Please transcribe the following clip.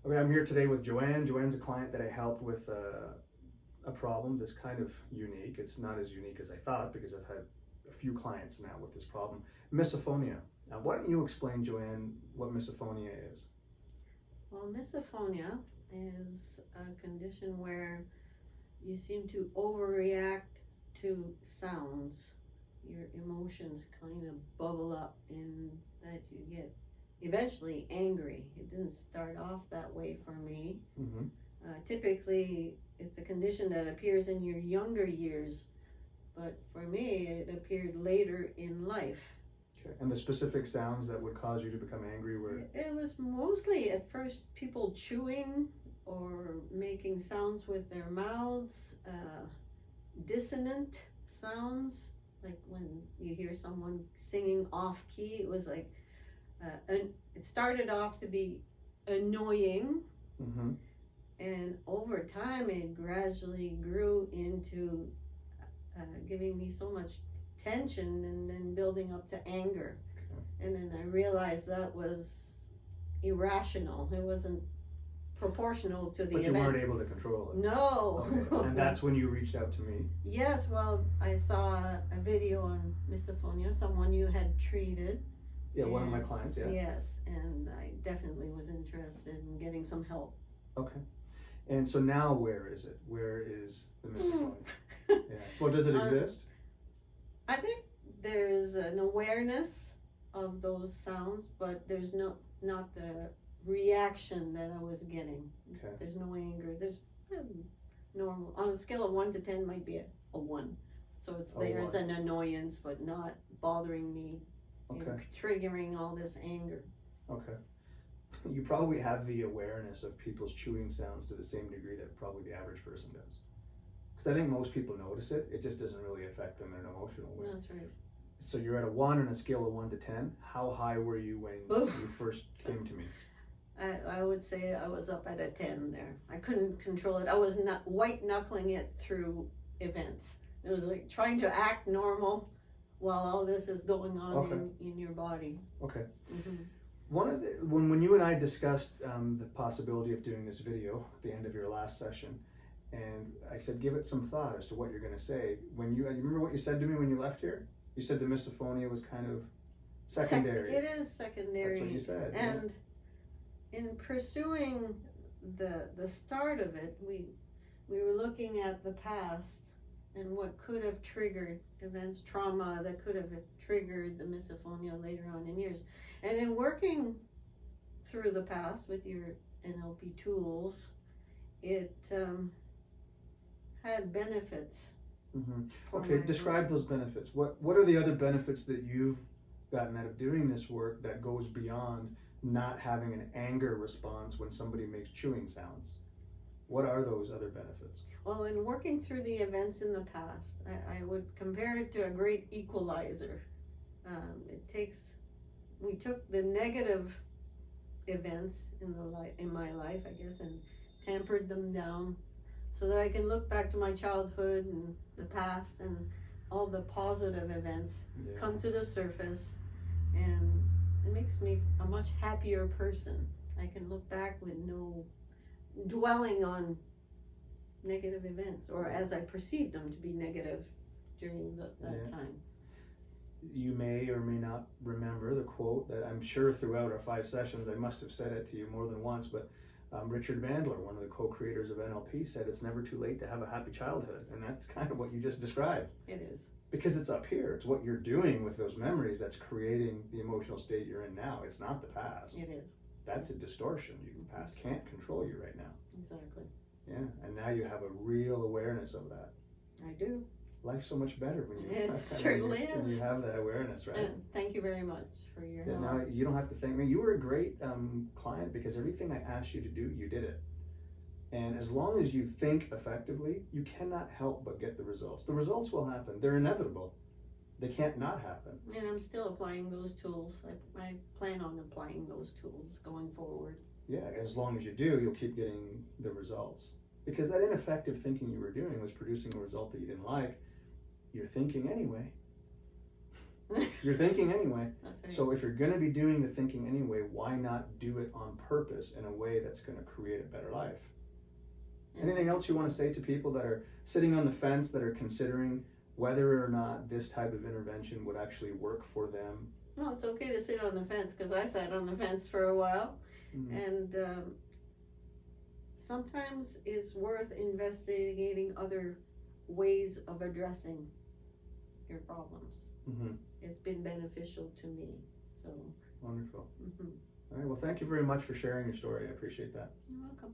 Okay, I'm here today with Joanne. Joanne's a client that I helped with a problem that's kind of unique. It's not as unique as I thought because I've had a few clients now with this problem. Misophonia. Now, why don't you explain, Joanne, what misophonia is? Well, misophonia is a condition where you seem to overreact to sounds. Your emotions kind of bubble up and that you get eventually angry. It didn't start off that way for me. Mm-hmm. Typically, it's a condition that appears in your younger years, but for me, it appeared later in life. Okay. And the specific sounds that would cause you to become angry were? It was mostly at first people chewing or making sounds with their mouths, dissonant sounds, like when you hear someone singing off key. It was like, it started off to be annoying. Mm-hmm. And over time, it gradually grew into giving me so much tension and then building up to anger. Okay. And then I realized that was irrational. It wasn't proportional to the event. But you weren't able to control it. No. Okay. And that's when you reached out to me? Yes, well, I saw a video on misophonia, someone you had treated. Yeah, one of my clients, yeah. Yes, and I definitely was interested in getting some help. Okay. And so now where is it? Where is the misophonia? Yeah. Well, does it exist? I think there's an awareness of those sounds, but there's not the reaction that I was getting. Okay. There's no anger. There's normal. On a scale of 1 to 10 might be a 1. So it's there as an annoyance, but not bothering me. Okay. And triggering all this anger. Okay. You probably have the awareness of people's chewing sounds to the same degree that probably the average person does. Because I think most people notice it. It just doesn't really affect them in an emotional way. That's right. So you're at a 1 on a scale of 1 to 10. How high were you when you first came to me? I would say I was up at a 10 there. I couldn't control it. I was not white knuckling it through events. It was like trying to act normal while all this is going on in your body. Okay. Mm-hmm. When you and I discussed the possibility of doing this video at the end of your last session, and I said, give it some thought as to what you're going to say. You remember what you said to me when you left here? You said the misophonia was kind of secondary. It is secondary. That's what you said. And in pursuing the start of it, we were looking at the past and what could have triggered events, trauma that could have triggered the misophonia later on in years. And in working through the past with your NLP tools, it had benefits. Mm-hmm. Okay, describe those benefits. What are the other benefits that you've gotten out of doing this work that goes beyond not having an anger response when somebody makes chewing sounds? What are those other benefits? Well, in working through the events in the past, I would compare it to a great equalizer. We took the negative events in my life, I guess, and tempered them down so that I can look back to my childhood and the past, and all the positive events come to the surface, and it makes me a much happier person. I can look back with no dwelling on negative events, or as I perceived them to be negative during that time. You may or may not remember the quote that I'm sure throughout our 5 sessions I must have said it to you more than once, but Richard Bandler, one of the co-creators of NLP, said it's never too late to have a happy childhood, and that's kind of what you just described. It is. Because it's up here. It's what you're doing with those memories that's creating the emotional state you're in now. It's not the past. It is. That's a distortion. Your past can't control you right now. Exactly. Yeah, and now you have a real awareness of that. I do. Life's so much better when you certainly is. When you have that awareness, right? And thank you very much for your help. Now you don't have to thank me. You were a great client because everything I asked you to do, you did it. And as long as you think effectively, you cannot help but get the results. The results will happen. They're inevitable. They can't not happen. And I'm still applying those tools. I plan on applying those tools going forward. Yeah, as long as you do, you'll keep getting the results. Because that ineffective thinking you were doing was producing a result that you didn't like. You're thinking anyway. You're thinking anyway. That's right. So if you're going to be doing the thinking anyway, why not do it on purpose in a way that's going to create a better life? Anything else you want to say to people that are sitting on the fence, that are considering whether or not this type of intervention would actually work for them? No, it's okay to sit on the fence, because I sat on the fence for a while. And sometimes it's worth investigating other ways of addressing your problems. It's been beneficial to me. So Wonderful. All right. Well, thank you very much for sharing your story. I appreciate that. You're welcome.